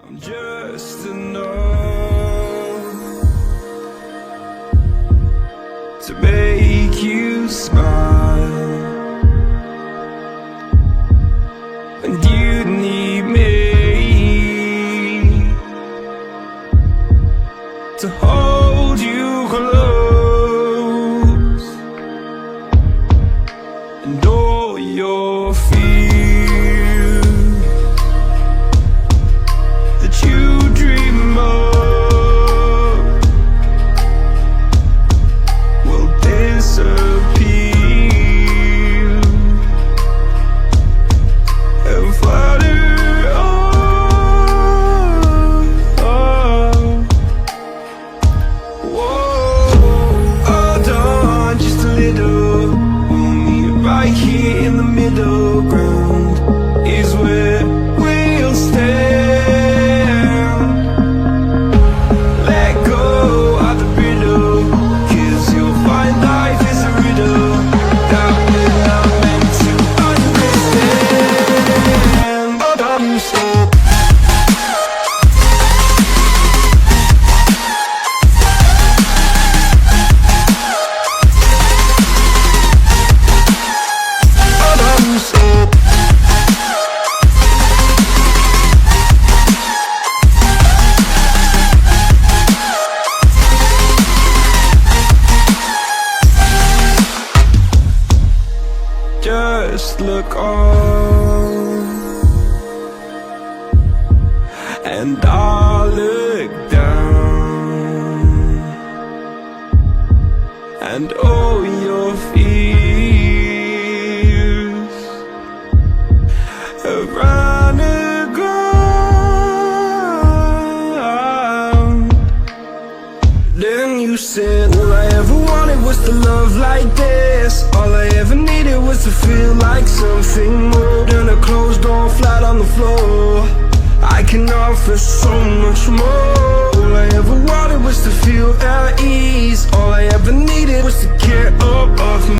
I'm just enough to make you smile, and you need me to hold you close, and all your fears that you dream of will disappear and flutter on. Whoa, hold on just a little. We'll meet right here in the middle ground is where we'll stand. Just look on, and I'll look down, and all your fears have run aground. Then you said, all I ever wanted was to love like this. All I ever needed was to feel like something more than a closed door flat on the floor. I can offer so much more.